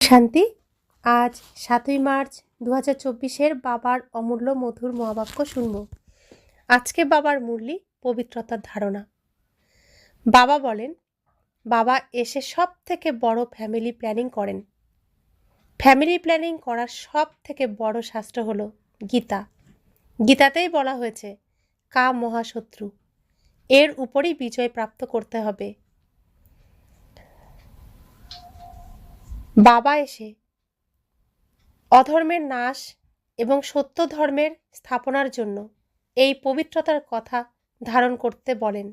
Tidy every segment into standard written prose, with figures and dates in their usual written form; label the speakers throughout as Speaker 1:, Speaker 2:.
Speaker 1: শান্তি। আজ ৭ই মার্চ ২০২৪-এর বাবার অমূল্য মধুর মহাবাক্য শুনব। আজকে বাবার মুরলি পবিত্রতার ধারণা। বাবা বলেন, বাবা এসে সব থেকে বড় ফ্যামিলি প্ল্যানিং করেন। ফ্যামিলি প্ল্যানিং করার সব থেকে বড় শাস্ত্র হলো গীতা। গীতাতেই বলা হয়েছে কাম মহাশত্রু, এর উপরই বিজয় প্রাপ্ত করতে হবে। বাবা এসে অধর্মের নাশ এবং সত্য ধর্মের স্থাপনার জন্য এই পবিত্রতার কথা ধারণ করতে বলেন।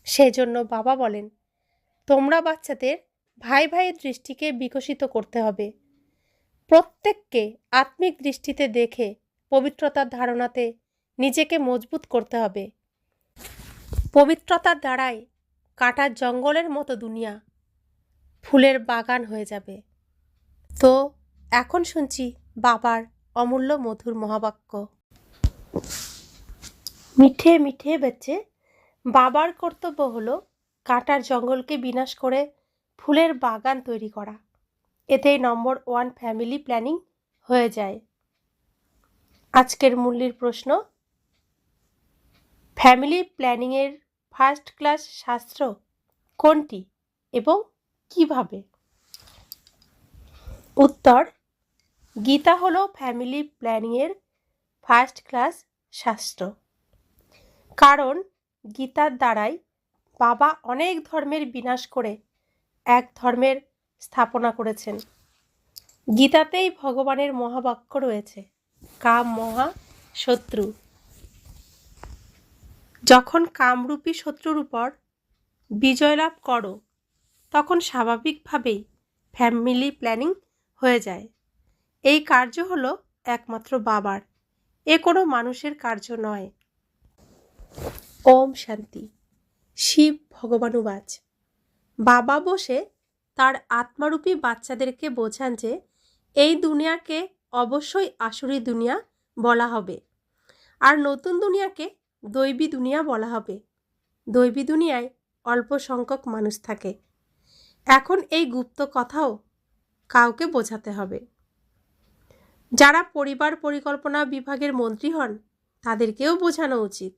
Speaker 1: সেজন্য বাবা বলেন, তোমরা বাচ্চাদের ভাই ভাইয়ের দৃষ্টিকে বিকশিত করতে হবে। প্রত্যেককে আত্মিক দৃষ্টিতে দেখে পবিত্রতার ধারণাতে নিজেকে মজবুত করতে হবে। পবিত্রতার দ্বারাই কাটার জঙ্গলের মতো দুনিয়া ফুলের বাগান হয়ে যাবে। তো এখন শুনছি বাবার অমূল্য মধুর মহাবাক্য। মিঠে মিঠে বেচে বাবার কর্তব্য হলো কাটার জঙ্গলকে বিনাশ করে ফুলের বাগান তৈরি করা। এতেই নম্বর 1 ফ্যামিলি প্ল্যানিং হয়ে যায়। আজকের মূল্যের প্রশ্ন, ফ্যামিলি প্ল্যানিংয়ের ফার্স্ট ক্লাস শাস্ত্র কোনটি এবং কিভাবে? উত্তর, গীতা হলো ফ্যামিলি প্ল্যানিংয়ের ফার্স্ট ক্লাস শাস্ত্র। কারণ গীতার দ্বারাই বাবা অনেক ধর্মের বিনাশ করে এক ধর্মের স্থাপনা করেছেন। গীতাতেই ভগবানের মহাবাক্য রয়েছে, কাম মহা শত্রু। যখন কামরূপী শত্রুর উপর বিজয় লাভ করো, তখন স্বাভাবিকভাবেই ফ্যামিলি প্ল্যানিং হয়ে যায়। এই কার্য হলো একমাত্র বাবার, এ কোনো মানুষের কার্য নয়। ওম শান্তি। শিব ভগবানুবাচ, বাবা বসে তার আত্মারূপী বাচ্চাদেরকে বোঝান যে এই দুনিয়াকে অবশ্যই আসুরি দুনিয়া বলা হবে, আর নতুন দুনিয়াকে দৈবী দুনিয়া বলা হবে। দৈবী দুনিয়ায় অল্প সংখ্যক মানুষ থাকে। এখন এই গুপ্ত কথাও কাউকে বোঝাতে হবে। যারা পরিবার পরিকল্পনা বিভাগের মন্ত্রী হন, তাদেরকেও বোঝানো উচিত।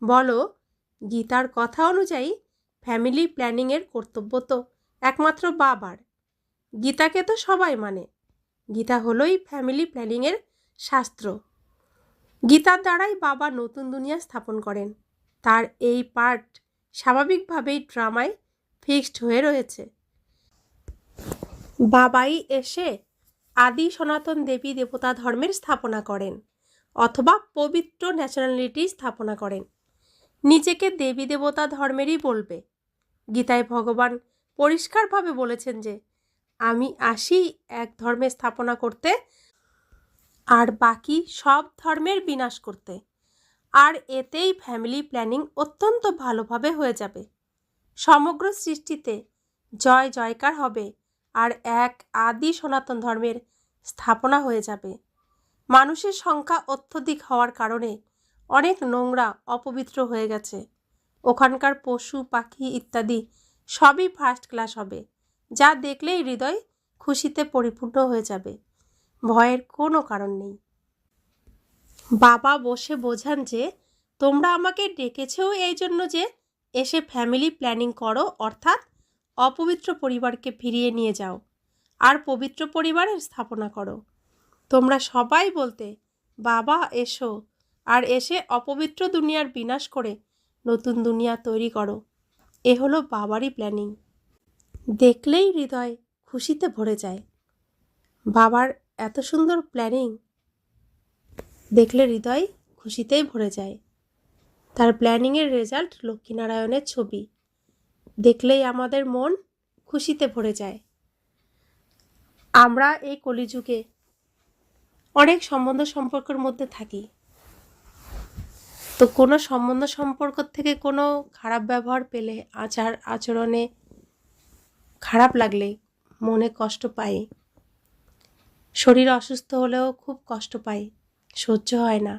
Speaker 1: বলো, গীতার কথা অনুযায়ী ফ্যামিলি প্ল্যানিংয়ের কর্তব্য তো একমাত্র বাবার। গীতাকে তো সবাই মানে। গীতা হলোই ফ্যামিলি প্ল্যানিংয়ের শাস্ত্র। গীতার দ্বারাই বাবা নতুন দুনিয়া স্থাপন করেন। তার এই পার্ট স্বাভাবিকভাবেই ড্রামায় ফিক্সড হয়ে রয়েছে। বাবাই এসে আদি সনাতন দেবী দেবতা ধর্মের স্থাপনা করেন, অথবা পবিত্র ন্যাশনালিটি স্থাপনা করেন। নিজেকে দেবী দেবতা ধর্মেরই বলবে। গীতায় ভগবান পরিষ্কারভাবে বলেছেন যে আমি আসি এক ধর্মের স্থাপনা করতে আর বাকি সব ধর্মের বিনাশ করতে। আর এতেই ফ্যামিলি প্ল্যানিং অত্যন্ত ভালোভাবে হয়ে যাবে। সমগ্র সৃষ্টিতে জয় জয়কার হবে আর এক আদি সনাতন ধর্মের স্থাপনা হয়ে যাবে। মানুষের সংখ্যা অত্যধিক হওয়ার কারণে অনেক নোংরা অপবিত্র হয়ে গেছে। ওখানকার পশু পাখি ইত্যাদি সবই ফার্স্ট ক্লাস হবে, যা দেখলেই হৃদয় খুশিতে পরিপূর্ণ হয়ে যাবে। ভয়ের কোনো কারণ নেই। বাবা বসে বোঝান যে তোমরা আমাকে ডেকেছেও এই জন্য যে এসে ফ্যামিলি প্ল্যানিং করো, অর্থাৎ অপবিত্র পরিবারকে ফিরিয়ে নিয়ে যাও আর পবিত্র পরিবারের স্থাপনা করো। তোমরা সবাই বলতে বাবা এসো, আর এসে অপবিত্র দুনিয়ার বিনাশ করে নতুন দুনিয়া তৈরি করো। এ হলো বাবারই প্ল্যানিং। দেখলেই হৃদয় খুশিতে ভরে যায়। বাবার এত সুন্দর প্ল্যানিং দেখলে হৃদয় খুশিতেই ভরে যায়। তার প্ল্যানিংয়ের রেজাল্ট লক্ষ্মীনারায়ণের ছবি দেখলেই আমাদের মন খুশিতে ভরে যায়। আমরা এই কলিযুগে অনেক সম্বন্ধ সম্পর্কের মধ্যে থাকি, তো কোনো সম্বন্ধ সম্পর্ক থেকে কোনো খারাপ ব্যবহার পেলে, আচার আচরণে খারাপ লাগলে মনে কষ্ট পাই। শরীর অসুস্থ হলেও খুব কষ্ট পাই, সহ্য হয় না।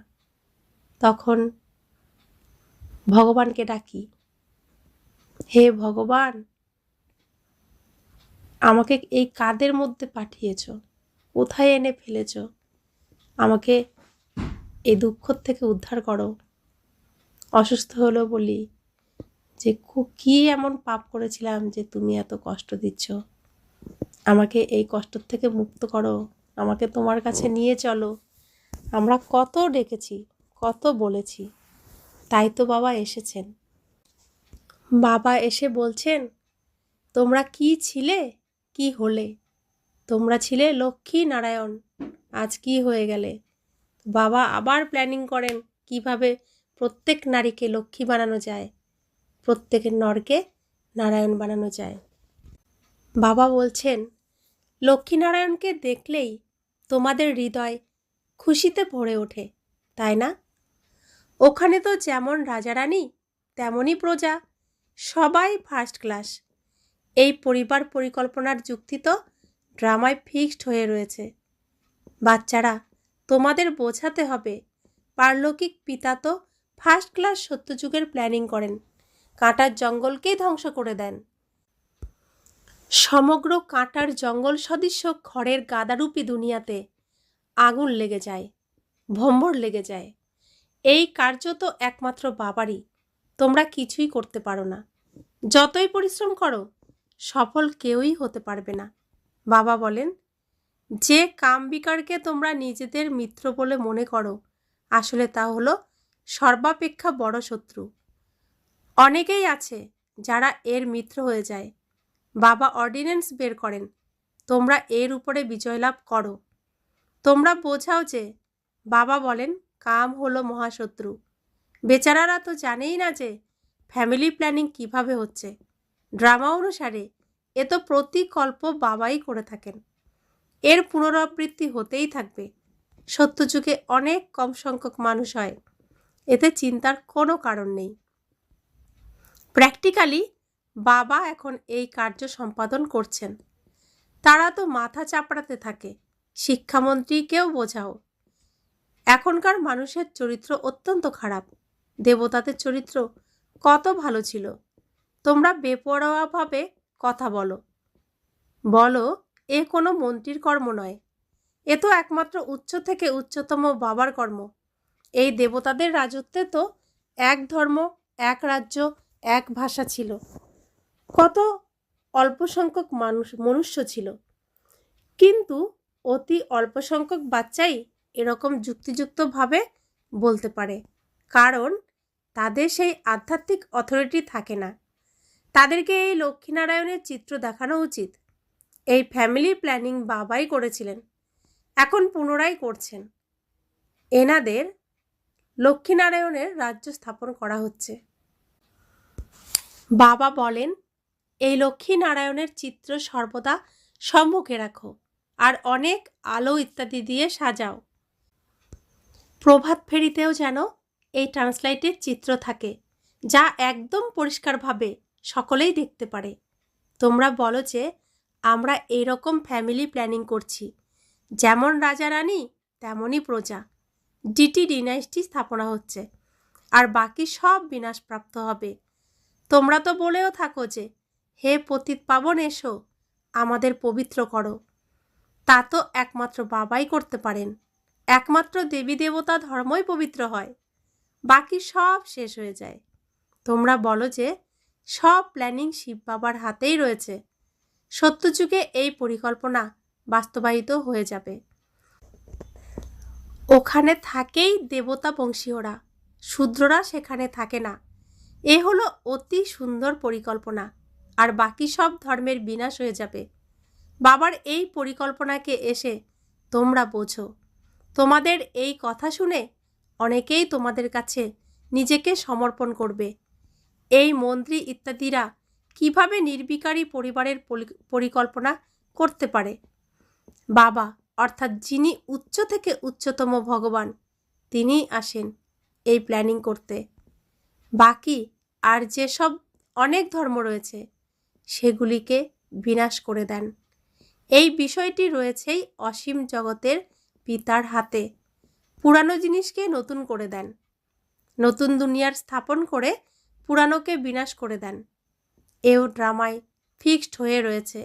Speaker 1: তখন ভগবানকে ডাকি, হে ভগবান, আমাকে এই কাদের মধ্যে পাঠিয়েছ, কোথায় এনে ফেলেছ? আমাকে এই দুঃখ থেকে উদ্ধার করো। অসুস্থ হলো বলি যে কী এমন পাপ করেছিলাম যে তুমি এত কষ্ট দিচ্ছ? আমাকে এই কষ্ট থেকে মুক্ত করো, আমাকে তোমার কাছে নিয়ে চলো। আমরা কত ডেকেছি, কত বলেছি, তাই তো বাবা এসেছেন। বাবা এসে বলছেন, তোমরা কি ছিলে, কি হলে? তোমরা ছিলে লক্ষ্মী নারায়ণ, আজ কি হয়ে গেলে? বাবা আবার প্ল্যানিং করেন কিভাবে প্রত্যেক নারীকে লক্ষ্মী বানানো যায়, প্রত্যেকের নরকে নারায়ণ বানানো যায়। বাবা বলছেন, লক্ষ্মীনারায়ণকে দেখলেই তোমাদের হৃদয় খুশিতে ভরে ওঠে, তাই না? ওখানে তো যেমন রাজারানী তেমনই প্রজা, সবাই ফার্স্ট ক্লাস। এই পরিবার পরিকল্পনার যুক্তি তো ড্রামায় ফিক্সড হয়ে রয়েছে। বাচ্চারা, তোমাদের বোঝাতে হবে পারলৌকিক পিতা তো ফার্স্ট ক্লাস সত্যযুগের প্ল্যানিং করেন, কাঁটার জঙ্গলকেই ধ্বংস করে দেন। সমগ্র কাঁটার জঙ্গল সদৃশ্য ঘরের গাদারূপী দুনিয়াতে আগুন লেগে যায়, ভম্বর লেগে যায়। এই কার্য তো একমাত্র বাবারই, তোমরা কিছুই করতে পারো না। যতই পরিশ্রম করো সফল কেউই হতে পারবে না। বাবা বলেন, যে কামবিকারকে তোমরা নিজেদের মিত্র বলে মনে করো, আসলে তা হলো সর্বাপেক্ষা বড় শত্রু। অনেকেই আছে যারা এর মিত্র হয়ে যায়। বাবা অর্ডিন্যান্স বের করেন, তোমরা এর উপরে বিজয় লাভ করো। তোমরা বোঝাও যে বাবা বলেন কাম হলো মহাশত্রু। বেচারারা তো জানেই না যে ফ্যামিলি প্ল্যানিং কিভাবে হচ্ছে। ড্রামা অনুসারে এ তো প্রতিকল্প বাবাই করে থাকেন। এর পুনরাবৃত্তি হতেই থাকবে। সত্যযুগে অনেক কম সংখ্যক মানুষ হয়, এতে চিন্তার কোনো কারণ নেই। প্র্যাকটিক্যালি বাবা এখন এই কার্য সম্পাদন করছেন। তারা তো মাথা চাপড়াতে থাকে, শিক্ষামন্ত্রীকেও বোঝাও এখনকার মানুষের চরিত্র অত্যন্ত খারাপ, দেবতাদের চরিত্র কত ভালো ছিল। তোমরা বেপরোয়াভাবে কথা বলো, বলো এ কোনো মন্ত্রীর কর্ম নয়, এ তো একমাত্র উচ্চ থেকে উচ্চতম বাবার কর্ম। এই দেবতাদের রাজত্বে তো এক ধর্ম, এক রাজ্য, এক ভাষা ছিল। কত অল্প সংখ্যক মনুষ্য ছিল, কিন্তু অতি অল্প সংখ্যক বাচ্চাই এরকম যুক্তিযুক্তভাবে বলতে পারে, কারণ তাদের সেই আধ্যাত্মিক অথরিটি থাকে না। তাদেরকে এই লক্ষ্মীনারায়ণের চিত্র দেখানো উচিত। এই ফ্যামিলি প্ল্যানিং বাবাই করেছিলেন, এখন পুনরায় করছেন। এনাদের লক্ষ্মীনারায়ণের রাজ্য স্থাপন করা হচ্ছে। বাবা বলেন, এই লক্ষ্মীনারায়ণের চিত্র সর্বদা সম্মুখে রাখো আর অনেক আলো ইত্যাদি দিয়ে সাজাও। প্রভাত ফেরিতেও যেন এই ট্রান্সলাইটের চিত্র থাকে, যা একদম পরিষ্কারভাবে সকলেই দেখতে পারে। তোমরা বলো যে আমরা এইরকম ফ্যামিলি প্ল্যানিং করছি, যেমন রাজা রানী তেমনই প্রজা। ডিটি ডিনাইস্টি স্থাপনা হচ্ছে, আর বাকি সব বিনাশপ্রাপ্ত হবে। তোমরা তো বলেও থাকো যে হে পতিত পাবন এসো, আমাদের পবিত্র করো। তা তো একমাত্র বাবাই করতে পারেন। একমাত্র দেবী দেবতা ধর্মই পবিত্র হয়, বাকি সব শেষ হয়ে যায়। তোমরা বলো যে সব প্ল্যানিং শিব বাবার হাতেই রয়েছে। সত্যযুগে এই পরিকল্পনা বাস্তবায়িত হয়ে যাবে। ওখানে থাকেই দেবতা বংশীয়রা, শূদ্ররা সেখানে থাকে না। এ হলো অতি সুন্দর পরিকল্পনা, আর বাকি সব ধর্মের বিনাশ হয়ে যাবে। বাবার এই পরিকল্পনাকে এসে তোমরা বোঝো। তোমাদের এই কথা শুনে অনেকেই তোমাদের কাছে নিজেকে সমর্পণ করবে। এই মন্ত্রী ইত্যাদিরা কিভাবে নির্বিকারী পরিবারের পরিকল্পনা করতে পারে? বাবা অর্থাৎ যিনি উচ্চ থেকে উচ্চতম ভগবান, তিনিই আসেন এই প্ল্যানিং করতে। বাকি আর যেসব অনেক ধর্ম রয়েছে সেগুলিকে বিনাশ করে দেন। এই বিষয়টি রয়েছেই অসীম জগতের পিতার হাতে। পুরানো জিনিসকে নতুন করে দেন, নতুন দুনিয়ার স্থাপন করে পুরানোকে বিনাশ করে দেন। এও ড্রামায় ফিক্সড হয়ে রয়েছে।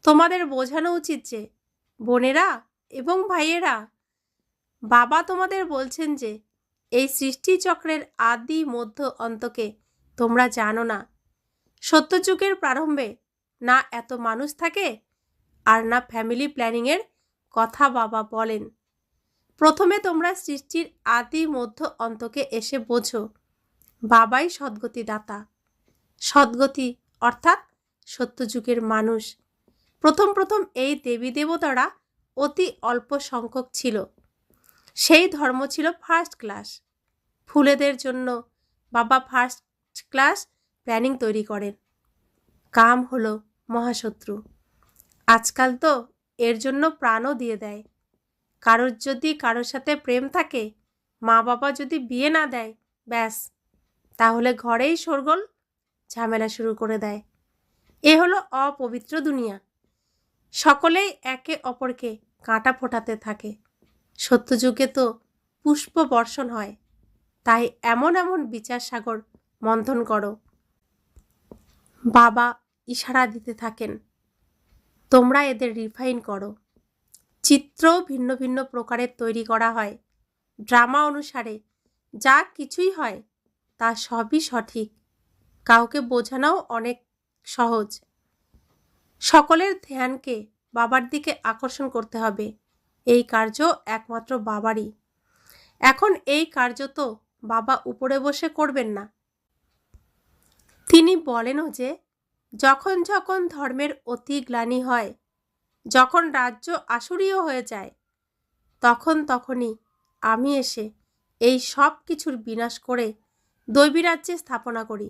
Speaker 1: তোমাদের বোঝানো উচিত যে বোনেরা এবং ভাইয়েরা, বাবা তোমাদের বলছেন যে এই সৃষ্টিচক্রের আদি মধ্য অন্তকে তোমরা জানো না। সত্যযুগের প্রারম্ভে না এত মানুষ থাকে আর না ফ্যামিলি প্ল্যানিংয়ের কথা বাবা বলেন। প্রথমে তোমরা সৃষ্টির আদি মধ্য অন্তকে এসে বোঝো বাবাই সদ্গতি দাতা। সদ্গতি অর্থাৎ সত্যযুগের মানুষ। প্রথম প্রথম এই দেবী দেবতারা অতি অল্প সংখ্যক ছিল। সেই ধর্ম ছিল ফার্স্ট ক্লাস। ফুলেদের জন্য বাবা ফার্স্ট ক্লাস প্ল্যানিং তৈরি করেন। কাম হলো মহাশত্রু। আজকাল তো এর জন্য প্রাণও দিয়ে দেয়। কারোর সাথে প্রেম থাকে, মা বাবা যদি বিয়ে না দেয়, ব্যাস তাহলে ঘরেই শোরগোল ঝামেলা শুরু করে দেয়। এ হলো অপবিত্র দুনিয়া। সকলেই একে অপরকে কাঁটা ফোটাতে থাকে। সত্যযুগে তো পুষ্প বর্ষণ হয়। তাই এমন এমন বিচার সাগর মন্থন করো। বাবা ইশারা দিতে থাকেন, তোমরা এদের রিফাইন করো। চিত্রও ভিন্ন ভিন্ন প্রকারের তৈরি করা হয়। ড্রামা অনুসারে যা কিছুই হয় তা সবই সঠিক। কাউকে বোঝানোও অনেক সহজ। সকলের ধ্যানকে বাবার দিকে আকর্ষণ করতে হবে। এই কার্য একমাত্র বাবারই। এখন এই কার্য তো বাবা উপরে বসে করবেন না। তিনি বলেনও যে যখন যখন ধর্মের অতি গ্লানি হয়, যখন রাজ্য আসুরীয় হয়ে যায়, তখনই আমি এসে এই সব কিছুর বিনাশ করে দৈবী রাজ্যে স্থাপনা করি।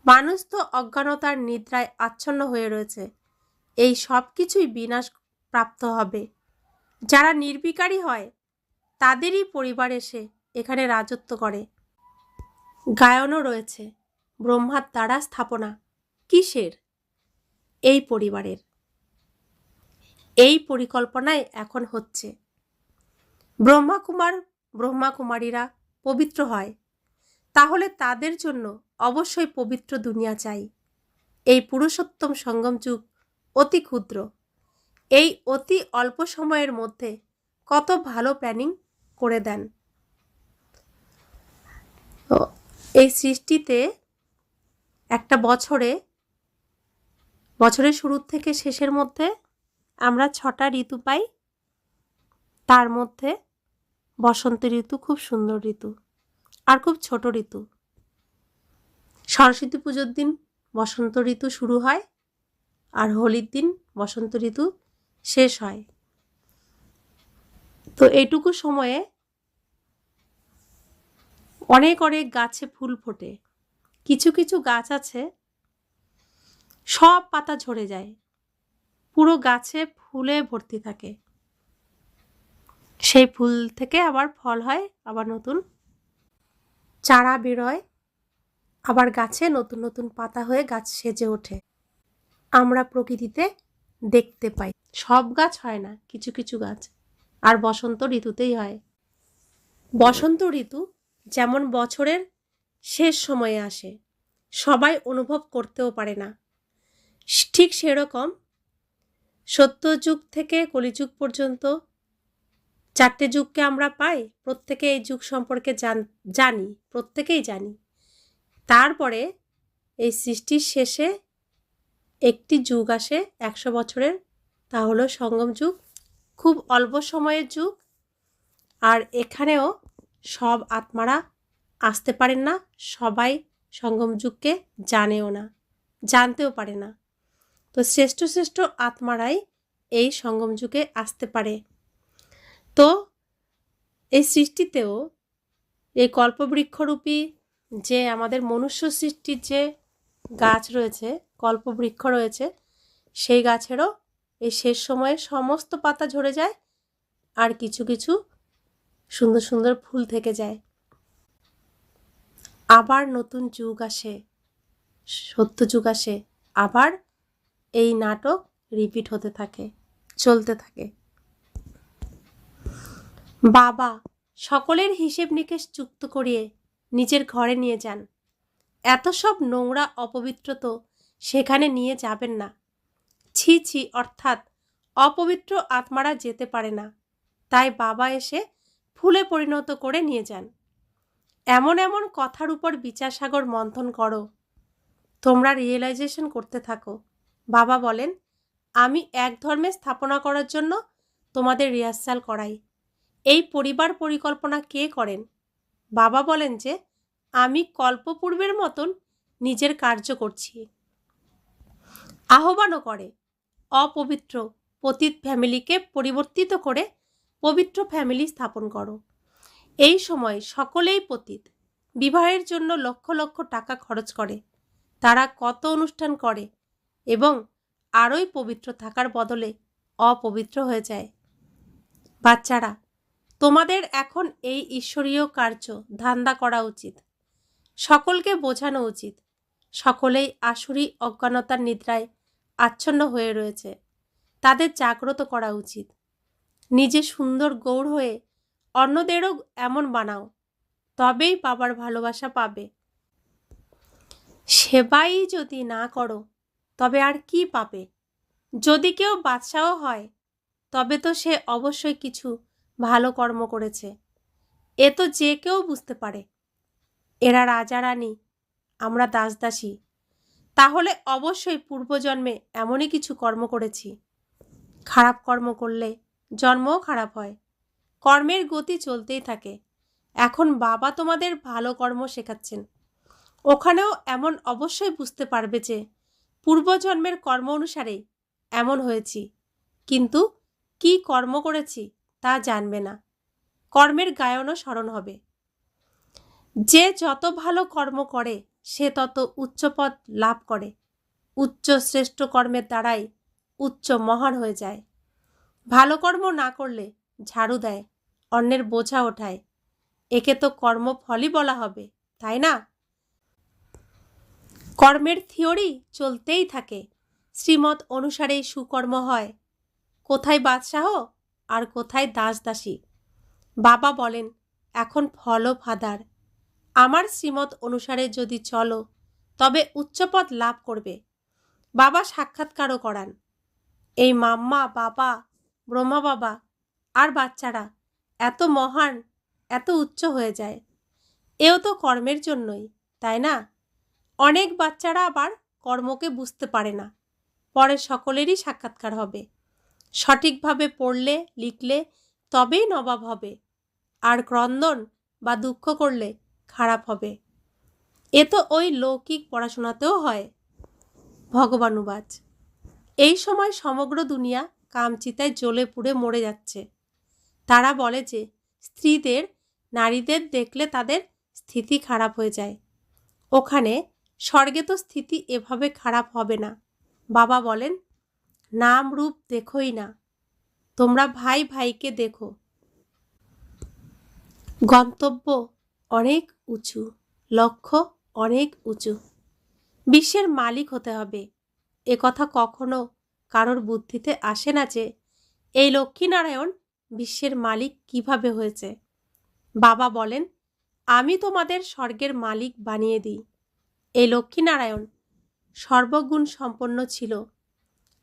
Speaker 1: মানুষ তো অজ্ঞানতার নিদ্রায় আচ্ছন্ন হয়ে রয়েছে। এই সব কিছুই বিনাশ প্রাপ্ত হবে। যারা নির্বিকারী হয় তাদেরই পরিবার এসে এখানে রাজত্ব করে। গায়নও রয়েছে, ব্রহ্মার দ্বারা স্থাপনা। কিসের? এই পরিবারের। এই পরিকল্পনায় এখন হচ্ছে। ব্রহ্মাকুমারীরা পবিত্র হয়, তাহলে তাদের জন্য অবশ্যই পবিত্র দুনিয়া চাই। এই পুরুষোত্তম সঙ্গম যুগ অতি ক্ষুদ্র। এই অতি অল্প সময়ের মধ্যে কত ভালো প্ল্যানিং করে দেন। এই সৃষ্টিতে একটা বছরের শুরুর থেকে শেষের মধ্যে আমরা 6টা ঋতু পাই। তার মধ্যে বসন্ত ঋতু খুব সুন্দর ঋতু আর খুব ছোট ঋতু। সরস্বতী পুজোর দিন বসন্ত ঋতু শুরু হয় আর হোলির দিন বসন্ত ঋতু শেষ হয়। তো এইটুকু সময়ে অনেক অনেক গাছে ফুল ফোটে। কিছু কিছু গাছ আছে সব পাতা ঝরে যায়, পুরো গাছে ফুলে ভর্তি থাকে। সেই ফুল থেকে আবার ফল হয়, আবার নতুন চারা বেরোয়, আবার গাছে নতুন নতুন পাতা হয়ে গাছ সেজে ওঠে। আমরা প্রকৃতিতে দেখতে পাই। সব গাছ হয় না, কিছু কিছু গাছ। আর বসন্ত ঋতুতেই হয়। বসন্ত ঋতু যেমন বছরের শেষ সময়ে আসে, সবাই অনুভব করতেও পারে না, ঠিক সেরকম সত্যযুগ থেকে কলিযুগ পর্যন্ত 4টে যুগকে আমরা পাই। প্রত্যেকে এই যুগ সম্পর্কে জানি, প্রত্যেকেই জানি। তারপরে এই সৃষ্টির শেষে একটি যুগ আসে 100 বছরের, তা হলো সঙ্গম যুগ। খুব অল্প সময়ের যুগ। আর এখানেও সব আত্মারা আসতে পারেন না, সবাই সঙ্গম যুগকে জানেও না, জানতেও পারে না। তো শ্রেষ্ঠ শ্রেষ্ঠ আত্মারাই এই সঙ্গম যুগে আসতে পারে। তো এই সৃষ্টিতেও এই কল্পবৃক্ষরূপী যে আমাদের মনুষ্য সৃষ্টির যে গাছ রয়েছে, কল্পবৃক্ষ রয়েছে, সেই গাছেরও এই শেষ সময়ে সমস্ত পাতা ঝরে যায় আর কিছু কিছু সুন্দর সুন্দর ফুল থেকে যায়। আবার নতুন যুগ আসে, সত্যযুগ আসে, আবার এই নাটক রিপিট হতে থাকে, চলতে থাকে। বাবা সকলের হিসেব নিকেশ চুক্ত করিয়ে নিজের ঘরে নিয়ে যান। এত সব নোংরা অপবিত্র তো সেখানে নিয়ে যাবেন না। ছি ছি অর্থাৎ অপবিত্র আত্মারা যেতে পারে না, তাই বাবা এসে ফুলে পরিণত করে নিয়ে যান। এমন এমন কথার উপর বিচার সাগর মন্থন করো, তোমরা রিয়েলাইজেশন করতে থাকো। বাবা বলেন, আমি এক ধর্মে স্থাপনা করার জন্য তোমাদের রিহার্সাল করাই। এই পরিবার পরিকল্পনা কে করেন? বাবা বলেন যে আমি কল্পপূর্বের মতন নিজের কার্য করছি। আহ্বানও করে, অপবিত্র পতিত ফ্যামিলিকে পরিবর্তিত করে পবিত্র ফ্যামিলি স্থাপন করো। এই সময় সকলেই পতিত। বিবাহের জন্য লক্ষ লক্ষ টাকা খরচ করে, তারা কত অনুষ্ঠান করে এবং আরোই পবিত্র থাকার বদলে অপবিত্র হয়ে যায়। বাচ্চারা, তোমাদের এখন এই ঈশ্বরীয় কার্য ধান্দা করা উচিত। সকলকে বোঝানো উচিত। সকলেই আসুরি অজ্ঞানতার নিদ্রায় আচ্ছন্ন হয়ে রয়েছে, তাদের জাগ্রত করা উচিত। নিজে সুন্দর গৌর হয়ে অন্যদেরও এমন বানাও, তবেই বাবার ভালোবাসা পাবে। সেবাই যদি না করো তবে আর কি পাবে? যদি কেউ বাদশাহ হয় তবে তো সে অবশ্যই কিছু ভালো কর্ম করেছে, এ তো যে কেউ বুঝতে পারে। এরা রাজা রানী, আমরা দাসদাসী, তাহলে অবশ্যই পূর্বজন্মে এমনই কিছু কর্ম করেছি। খারাপ কর্ম করলে জন্মও খারাপ হয়, কর্মের গতি চলতেই থাকে। এখন বাবা তোমাদের ভালো কর্ম শেখাচ্ছেন, ওখানেও এমন অবশ্যই বুঝতে পারবে যে পূর্বজন্মের কর্ম অনুসারেই এমন হয়েছি, কিন্তু কি কর্ম করেছি তা জানবে না। কর্মের গায়নও স্মরণ হবে। যে যত ভালো কর্ম করে সে তত উচ্চ পদ লাভ করে। উচ্চ শ্রেষ্ঠ কর্মের দ্বারাই উচ্চ মহান হয়ে যায়। ভালো কর্ম না করলে ঝাড়ু দেয়, অন্যের বোঝা ওঠায়, একে তো কর্মফলই বলা হবে, তাই না? কর্মের থিওরি চলতেই থাকে, শ্রীমত অনুসারেই সুকর্ম হয়। কোথায় বাদশাহ আর কোথায় দাসদাসী? বাবা বলেন, এখন ফলো ফাদার, আমার শ্রীমত অনুসারে যদি চলো তবে উচ্চপদ লাভ করবে। বাবা সাক্ষাৎকারও করান। এই মাম্মা বাবা, ব্রহ্মা বাবা আর বাচ্চারা এত মহান, এত উচ্চ হয়ে যায়, এও তো কর্মের জন্যই, তাই না? অনেক বাচ্চারা আবার কর্মকে বুঝতে পারে না, পরে সকলেরই সাক্ষাৎকার হবে। সঠিকভাবে পড়লে লিখলে তবেই নবাব হবে, আর ক্রন্দন বা দুঃখ করলে খারাপ হবে। এ তো ওই লৌকিক পড়াশোনাতেও হয়। ভগবানুবাচ, এই সময় সমগ্র দুনিয়া কামচিতায় জ্বলে পুড়ে মরে যাচ্ছে। তারা বলে যে স্ত্রীদের নারীদের দেখলে তাদের স্থিতি খারাপ হয়ে যায়। ওখানে স্বর্গে তো স্থিতি এভাবে খারাপ হবে না। বাবা বলেন, নাম রূপ দেখোই না, তোমরা ভাই ভাইকে দেখো। গন্তব্য অনেক উঁচু, লক্ষ্য অনেক উঁচু। বিশ্বের মালিক হতে হবে। এ কথা কখনো কারোর বুদ্ধিতে আসে না যে এই লক্ষ্মীনারায়ণ বিশ্বের মালিক কিভাবে হয়েছে। বাবা বলেন, আমি তোমাদের স্বর্গের মালিক বানিয়ে দিই। এই লক্ষ্মীনারায়ণ সর্বগুণ সম্পন্ন ছিল।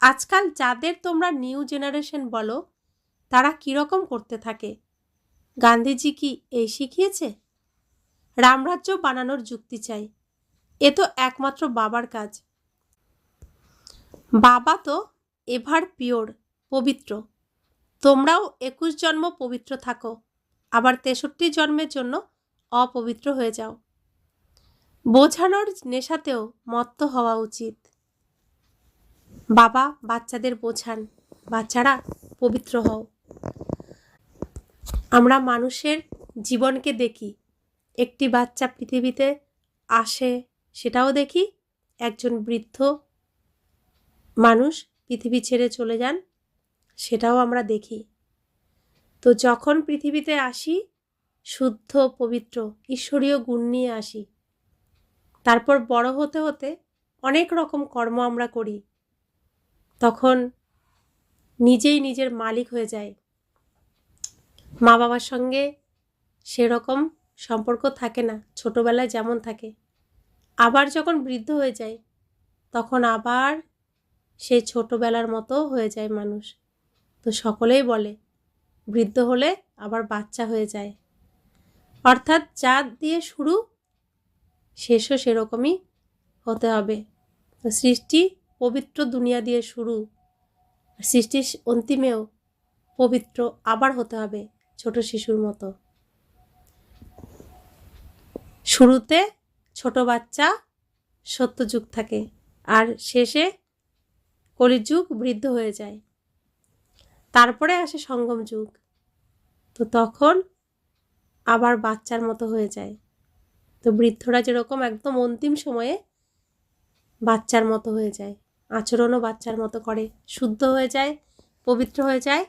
Speaker 1: আজকাল যাদের তোমরা নিউ জেনারেশন বলো, তারা কীরকম করতে থাকে? গান্ধীজি কি এই শিখিয়েছে? রামরাজ্য বানানোর যুক্তি চাই, এ তো একমাত্র বাবার কাজ। বাবা তো এভার পিওর, পবিত্র। তোমরাও 21 জন্ম পবিত্র থাকো, আবার 63 জন্মের জন্য অপবিত্র হয়ে যাও। বোঝানোর নেশাতেও মত্ত হওয়া উচিত। বাবা বাচ্চাদের বোঝান, বাচ্চারা পবিত্র হও। আমরা মানুষের জীবনকে দেখি, একটি বাচ্চা পৃথিবীতে আসে সেটাও দেখি, একজন বৃদ্ধ মানুষ পৃথিবী ছেড়ে চলে যান সেটাও আমরা দেখি। তো যখন পৃথিবীতে আসি শুদ্ধ পবিত্র ঈশ্বরীয় গুণ নিয়ে আসি, তারপর বড় হতে হতে অনেক রকম কর্ম আমরা করি, তখন নিজেই নিজের মালিক হয়ে যায়। মা বাবার সঙ্গে সেরকম সম্পর্ক থাকে না ছোটোবেলায় যেমন থাকে। আবার যখন বৃদ্ধ হয়ে যায় তখন আবার সেই ছোটোবেলার মতো হয়ে যায় মানুষ। তো সকলেই বলে বৃদ্ধ হলে আবার বাচ্চা হয়ে যায়, অর্থাৎ যা দিয়ে শুরু শেষও সেরকমই হতে হবে। তো সৃষ্টি পবিত্র দুনিয়া দিয়ে শুরু, সৃষ্টির অন্তিমেও পবিত্র আবার হতে হবে ছোট শিশুর মতো। শুরুতে ছোট বাচ্চা সত্যযুগ থাকে, আর শেষে কলিযুগ বৃদ্ধ হয়ে যায়, তারপরে আসে সঙ্গম যুগ। তো তখন আবার বাচ্চার মতো হয়ে যায়। তো বৃদ্ধরা যেরকম একদম অন্তিম সময়ে বাচ্চার মতো হয়ে যায়, আচরণও বাচ্চার মতো করে, শুদ্ধ হয়ে যায়, পবিত্র হয়ে যায়,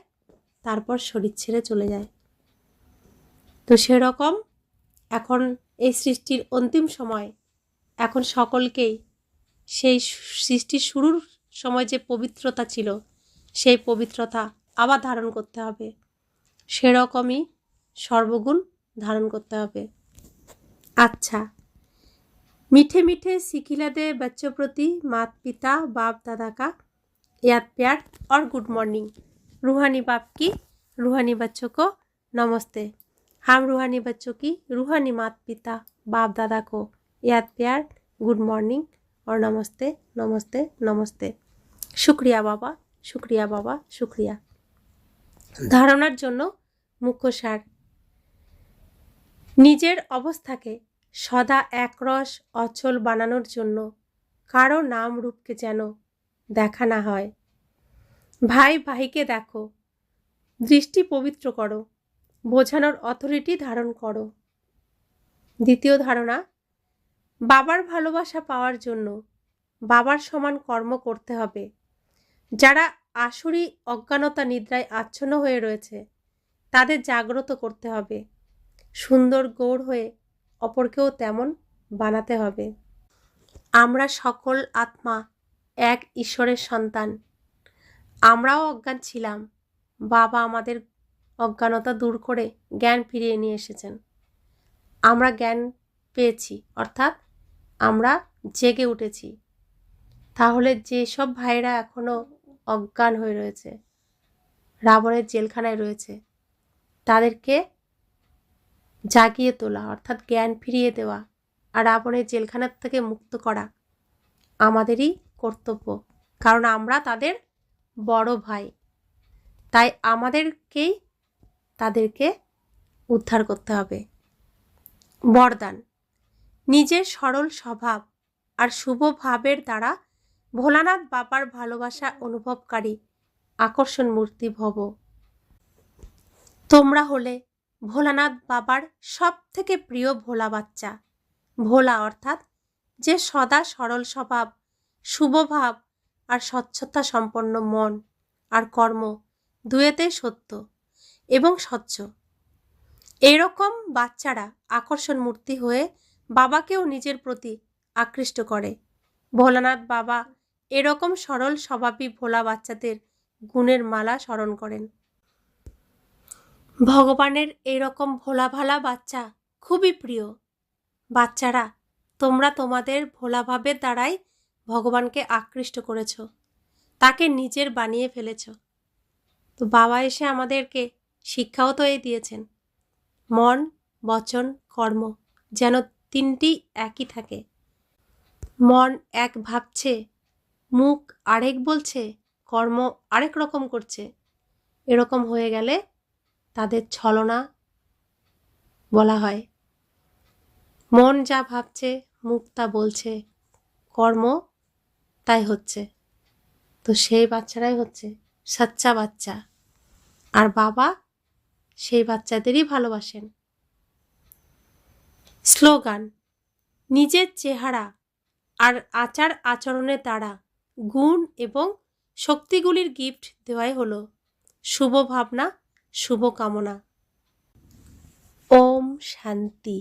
Speaker 1: তারপর শরীর ছেড়ে চলে যায়। তো সেরকম এখন এই সৃষ্টির অন্তিম সময়, এখন সকলকেই সেই সৃষ্টির শুরুর সময় যে পবিত্রতা ছিল সেই পবিত্রতা আবার ধারণ করতে হবে, সেরকমই সর্বগুণ ধারণ করতে হবে। अच्छा, मीठे मीठे सिखिला दे बच्चों प्रति माता पिता बाप दादा का याद प्यार और गुड मॉर्निंग। रूहानी बाप की रूहानी बच्चों को नमस्ते। हम रूहानी बच्चों की रूहानी माता पिता बाप दादा को याद प्यार, गुड मॉर्निंग और नमस्ते नमस्ते नमस्ते। शुक्रिया बाबा, शुक्रिया बाबा, शुक्रिया। धारणार जन्य मुख्य सार, নিজের অবস্থাকে সদা একরস অচল বানানোর জন্য কারো নাম রূপকে যেন দেখা না হয়। ভাই ভাইকে দেখো, দৃষ্টি পবিত্র করো, বোঝানোর অথরিটি ধারণ করো। দ্বিতীয় ধারণা, বাবার ভালোবাসা পাওয়ার জন্য বাবার সমান কর্ম করতে হবে। যারা আসুরি অজ্ঞানতা নিদ্রায় আচ্ছন্ন হয়ে রয়েছে তাদের জাগ্রত করতে হবে। সুন্দর গৌর হয়ে অপরকেও তেমন বানাতে হবে। আমরা সকল আত্মা এক ঈশ্বরের সন্তান। আমরাও অজ্ঞান ছিলাম, বাবা আমাদের অজ্ঞানতা দূর করে জ্ঞান ফিরিয়ে নিয়ে এসেছেন। আমরা জ্ঞান পেয়েছি, অর্থাৎ আমরা জেগে উঠেছি। তাহলে যেসব ভাইরা এখনো অজ্ঞান হয়ে রয়েছে, রাবণের জেলখানায় রয়েছে, তাদেরকে জাগিয়ে তোলা, অর্থাৎ জ্ঞান ফিরিয়ে দেওয়া আর রাবণের জেলখানার থেকে মুক্ত করা আমাদেরই কর্তব্য, কারণ আমরা তাদের বড় ভাই। তাই আমাদেরকেই তাদেরকে উদ্ধার করতে হবে। বরদান, নিজের সরল স্বভাব আর শুভ ভাবের দ্বারা ভোলানাথ বাবার ভালোবাসা অনুভবকারী আকর্ষণ মূর্তি ভব। তোমরা হলে ভোলানাথ বাবার সব থেকে প্রিয় ভোলা বাচ্চা। ভোলা অর্থাৎ যে সদা সরল স্বভাব, শুভভাব আর স্বচ্ছতা সম্পন্ন মন আর কর্ম দুয়েতেই সত্য এবং স্বচ্ছ। এরকম বাচ্চারা আকর্ষণ মূর্তি হয়ে বাবাকেও নিজের প্রতি আকৃষ্ট করে। ভোলানাথ বাবা এরকম সরল স্বভাবী ভোলা বাচ্চাদের গুণের মালা স্মরণ করেন। ভগবানের এরকম ভোলা ভালা বাচ্চা খুবই প্রিয়। বাচ্চারা, তোমরা তোমাদের ভোলা ভাবের দ্বারাই ভগবানকে আকৃষ্ট করেছ, তাকে নিজের বানিয়ে ফেলেছ। তো বাবা এসে আমাদেরকে শিক্ষাও তো এই দিয়েছেন, মন বচন কর্ম যেন তিনটি একই থাকে। মন এক ভাবছে, মুখ আরেক বলছে, কর্ম আরেক রকম করছে। এরকম হয়ে গেলে তাদের ছলনা বলা হয়। মন যা ভাবছে, মুখ তা বলছে, কর্ম তাই হচ্ছে। তো সেই বাচ্চারাই হচ্ছে সচ্চা বাচ্চা, আর বাবা সেই বাচ্চাদেরই ভালোবাসেন। স্লোগান, নিজের চেহারা আর আচার আচরণের দ্বারা গুণ এবং শক্তিগুলির গিফট দেওয়াই হলো শুভ ভাবনা, শুভ কামনা। ওম শান্তি।